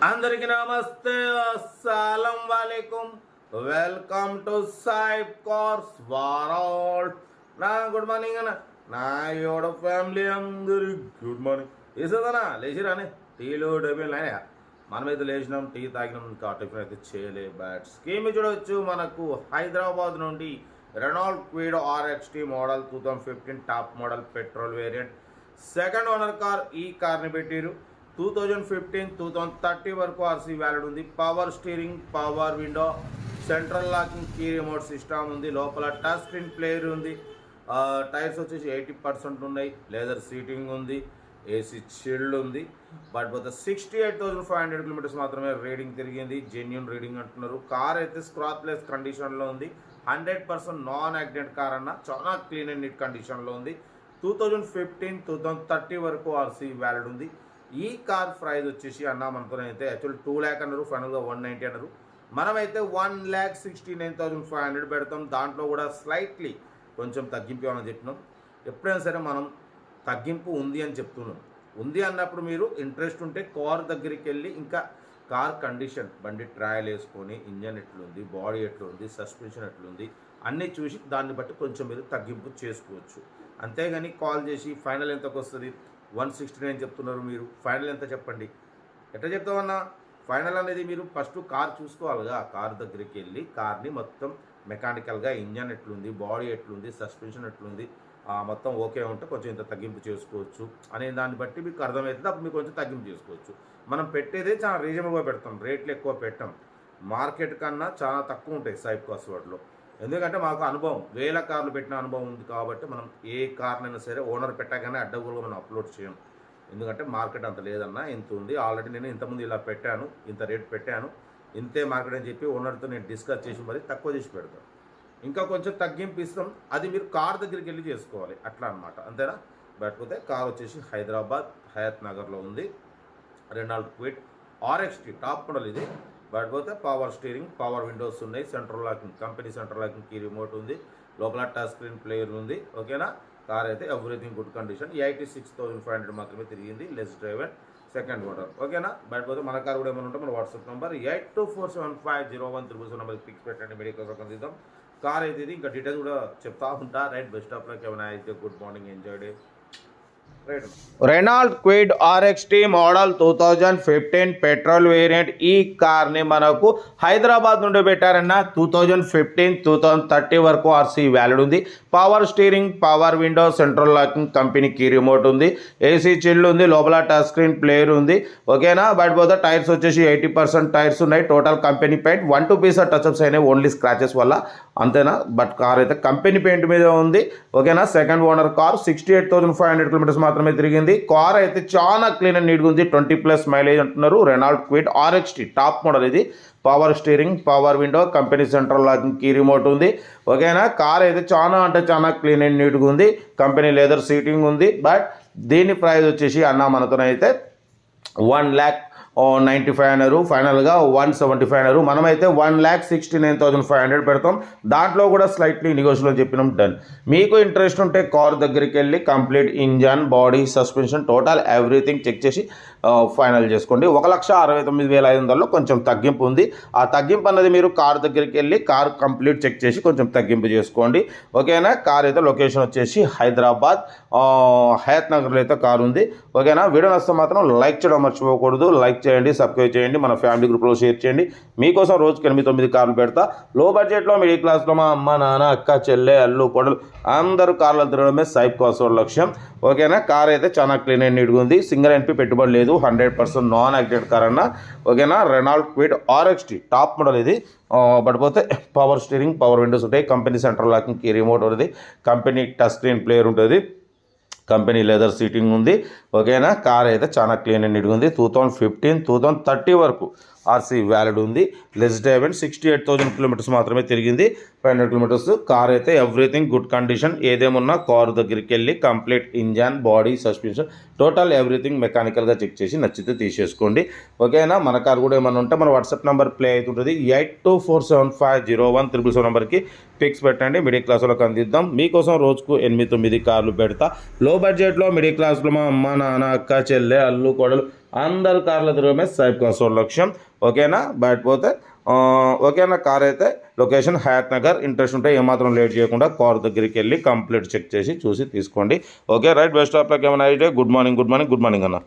అందరికీ నమస్తే, అస్సలం వాలేకుం. Welcome to Saib cars world. నా గుడ్ మార్నింగ్ అన్న, నా యోడ ఫ్యామిలీ అందరి గుడ్ మార్నింగ్. వేసేదన్నా లేచిరానే టీలు డబ్బులు అయినా మనమైతే లేచినాం, టీ తాగినాం, ఇంకా టిఫిన్ అయితే చేయలే. బట్ స్కీమ్ చూడవచ్చు, మనకు హైదరాబాద్ నుండి Renault Kwid RXT model 2015 top model petrol variant second owner car. ఈ కార్ని పెట్టారు 2015 2030 వరకు ఆర్సీ వ్యాలిడ్ ఉంది. Power steering, power window, central locking key remote system ఉంది. లోపల టచ్ స్క్రీన్ ప్లేయర్ ఉంది. టైర్స్ వచ్చేసి 80% ఉన్నాయి. లెదర్ సీటింగ్ ఉంది. ఏసీ చిల్డ్ ఉంది. బట్ 68,500 కిలోమీటర్స్ మాత్రమే రీడింగ్ తిరిగింది. జెన్యూన్ రీడింగ్ అంటున్నారు. కార్ అయితే స్క్రాచ్లెస్ కండిషన్లో ఉంది. 100% నాన్ యాక్సిడెంట్ కార్ అన్న, చాలా క్లీన్ అండ్ నీట్ కండిషన్లో ఉంది. 2015 2030 వరకు ఆర్సీ వ్యాలిడ్ ఉంది. ఈ కార్ ప్రైస్ వచ్చేసి అన్న మనతోనైతే యాక్చువల్ 2 lakh అన్నారు, ఫైనల్గా 190 అన్నారు. మనమైతే 1,69,500 పెడతాం. దాంట్లో కూడా స్లైట్లీ కొంచెం తగ్గింపు అని చెప్పినాం. ఎప్పుడైనా సరే మనం తగ్గింపు ఉంది అని చెప్తున్నాం. ఉంది అన్నప్పుడు మీరు ఇంట్రెస్ట్ ఉంటే కార్ దగ్గరికి వెళ్ళి ఇంకా కార్ కండిషన్, బండి ట్రయల్ వేసుకొని ఇంజన్ ఎట్లుంది, బాడీ ఎట్లుంది, సస్పెన్షన్ ఎట్లుంది అన్నీ చూసి దాన్ని బట్టి కొంచెం మీరు తగ్గింపు చేసుకోవచ్చు. అంతేగాని కాల్ చేసి ఫైనల్ ఎంతకు వస్తుంది 169 చెప్తున్నారు, మీరు ఫైనల్ ఎంత చెప్పండి, ఎట్లా చెప్తామన్నా? ఫైనల్ అనేది మీరు ఫస్ట్ కార్ చూసుకోవాలిగా. కార్ దగ్గరికి వెళ్ళి కార్ని మొత్తం మెకానికల్గా ఇంజన్ ఎట్లుంది, బాడీ ఎట్లుంది, సస్పెన్షన్ ఎట్లుంది మొత్తం ఓకే ఉంటే కొంచెం ఇంత తగ్గింపు చేసుకోవచ్చు అనే దాన్ని బట్టి మీకు అర్థమవుతుంది. అప్పుడు మీకు కొంచెం తగ్గింపు చేసుకోవచ్చు. మనం పెట్టేదే చాలా రీజనబుల్గా పెడతాం, రేట్లు ఎక్కువ పెట్టాం. మార్కెట్ కన్నా చాలా తక్కువ ఉంటాయి సాయిబ్ కార్స్ వాటిలో. ఎందుకంటే మాకు అనుభవం, 1000 కార్లు పెట్టిన అనుభవం ఉంది కాబట్టి మనం ఏ కార్నైనా సరే ఓనర్ పెట్టగానే అడ్డగోలుగా మనం అప్లోడ్ చేయం. ఎందుకంటే మార్కెట్ అంత లేదన్నా, ఇంత ఉంది. ఆల్రెడీ నేను ఇంతకుముందు ఇలా పెట్టాను, ఇంత రేట్ పెట్టాను, ఇంతే మార్కెట్ అని చెప్పి ఓనర్తో నేను డిస్కస్ చేసి మరి తక్కువ చేసి పెడతాను. ఇంకా కొంచెం తగ్గింపు ఇస్తాం, అది మీరు కార్ దగ్గరికి వెళ్ళి చేసుకోవాలి అట్లా అనమాట, అంతేనా? లేకపోతే కార్ వచ్చేసి హైదరాబాద్ హయత్ నగర్లో ఉంది. Renault Kwid RXT top model ఇది. లేకపోతే పవర్ స్టీరింగ్, పవర్ విండోస్ ఉన్నాయి, central locking, company central locking key remote ఉంది, లోపల టచ్ స్క్రీన్ ప్లేయర్ ఉంది. ఓకేనా? కార్ అయితే ఎవ్రీథింగ్ గుడ్ కండిషన్. 86,500 మాత్రమే తిరిగింది. Less driver, second owner. ఓకేనా? లేకపోతే మన కార్ కూడా ఏమైనా ఉంటే మన వాట్సాప్ నెంబర్ 8247501307 నెంబర్కి పిక్స్ పెట్టండి. మీడియా కోసం అందిద్దాం. కార్ అయితే ఇది, ఇంకా డీటెయిల్స్ కూడా చెప్తా ఉంటా. రైట్, బెస్ట్ ఆఫ్ లక్, ఏమైనా అయితే good morning, enjoy day. Renault Kwid RXT model 2015 petrol variant. ఈ కార్ని మనకు హైదరాబాద్ నుండి పెట్టారన్న. 2015 2030 వరకు ఆర్సీ వ్యాలిడ్ ఉంది. Power steering, power window, central locking, company key remote ఉంది. ఏసీ చిల్డ్ ఉంది. లోపల టచ్ స్క్రీన్ ప్లేయర్ ఉంది. ఓకేనా? బట్ పోతే టైర్స్ వచ్చేసి 80% టైర్స్ ఉన్నాయి. Total company paint, 1-2 piece touch ups అయినాయి ఓన్లీ స్క్రాచెస్ వల్ల, అంతేనా? బట్ కార్ అయితే కంపెనీ పెయింట్ మీద ఉంది. ఓకేనా? Second owner car. 68,500 కిలోమీటర్స్ మాత్రమే తిరిగింది. కార్ అయితే చాలా క్లీన్ అండ్ నీట్గా ఉంది. 20+ మైలేజ్ అంటున్నారు. Renault Kwid RXT top model ఇది. Power steering, power window, company central locking key remote ఉంది. ఓకేనా? కార్ అయితే చాలా అంటే చాలా క్లీన్ అండ్ నీట్గా ఉంది. కంపెనీ లెదర్ సీటింగ్ ఉంది. బట్ దీని ప్రైస్ వచ్చేసి అన్న మనతోనైతే 1,95,000 అన్నారు, ఫైనల్గా 175 అన్నారు. మనమైతే 1,69,500 పెడతాం. దాంట్లో కూడా స్లైట్లీ నెగోషియబుల్ అని చెప్పినాం. డన్. మీకు ఇంట్రెస్ట్ ఉంటే కార్ దగ్గరికి వెళ్ళి complete engine, body, suspension, total everything check చేసి ఫైనల్ చేసుకోండి. 1,69,500లో కొంచెం తగ్గింపు ఉంది. ఆ తగ్గింపు అన్నది మీరు కార్ దగ్గరికి వెళ్ళి కార్ కంప్లీట్ చెక్ చేసి కొంచెం తగ్గింపు చేసుకోండి. ఓకేనా? కార్ అయితే లొకేషన్ వచ్చేసి హైదరాబాద్ హయత్ నగర్లో అయితే కార్ ఉంది. ఓకేనా? వీడియో నచ్చితే మాత్రం లైక్ చేయడం మర్చిపోకూడదు. లైక్ చేయండి, సబ్స్క్రైబ్ చేయండి, మన ఫ్యామిలీ గ్రూప్లో షేర్ చేయండి. మీకోసం రోజుకి 8-9 కార్లు పెడతా. లో బడ్జెట్లో మిడిల్ క్లాస్లో మా అమ్మ, నాన్న, అక్క, చెల్లె, అల్లు, కొడలు అందరూ కార్లు తిరగడమే సాయిబ్ కార్స్ లక్ష్యం. ఓకేనా? కార్ అయితే చాలా క్లీన్ అండ్ నీట్గా ఉంది. సింగల్ NP పెట్టుబడి లేదు. 100% నాన్ యాక్సిడెంట్ కార్ అన్న. ఓకేనా? Renault Kwid RXT top model ఇది. పడిపోతే పవర్ స్టీరింగ్, పవర్ విండోస్ ఉంటాయి. Company central locking key remote ఉంటుంది. కంపెనీ టచ్ స్క్రీన్ ప్లేయర్ ఉంటుంది. కంపెనీ లెదర్ సీటింగ్ ఉంది. ఓకేనా? కార్ అయితే చాలా క్లీన్ అండ్ నీట్గా ఉంది. 2015 2030 వరకు ఆర్సీ వ్యాలిడ్ ఉంది. లెస్ డ్రైవ్ 68,000 కిలోమీటర్స్ మాత్రమే తిరిగింది. 500 కిలోమీటర్స్. కార్ అయితే ఎవ్రీథింగ్ గుడ్ కండిషన్. ఏదేమున్నా కార్ దగ్గరికి వెళ్ళి complete engine, body, suspension, total everything మెకానికల్గా చెక్ చేసి నచ్చితే తీసేసుకోండి. ఓకేనా? మన కార్ కూడా ఏమైనా ఉంటే మన వాట్సాప్ నెంబర్ ప్లే అవుతుంటుంది. 8247501307 నెంబర్కి పిక్స్ పెట్టండి. మిడిల్ క్లాస్ వాళ్ళకి అందిద్దాం. మీకోసం రోజుకు 8-9 కార్లు పెడతా. లో బడ్జెట్లో మిడిల్ క్లాస్లో మా అమ్మ, నాన్న, అక్క, చెల్లె, అల్లు, కొడలు అందరు కార్ల తిరగమే సైబ్ కన్సోల్ లక్ష్యం. ఓకేనా, బయట పోతే ఓకేనా. కార్ అయితే లొకేషన్ హయాత్ నగర్. ఇంట్రెస్ట్ ఉంటే ఏమాత్రం లేట్ చేయకుండా కార్ దగ్గరికి వెళ్ళి కంప్లీట్ చెక్ చేసి చూసి తీసుకోండి. Okay right, best of luck. ఏమైనా అయితే గుడ్ మార్నింగ్ అన్న.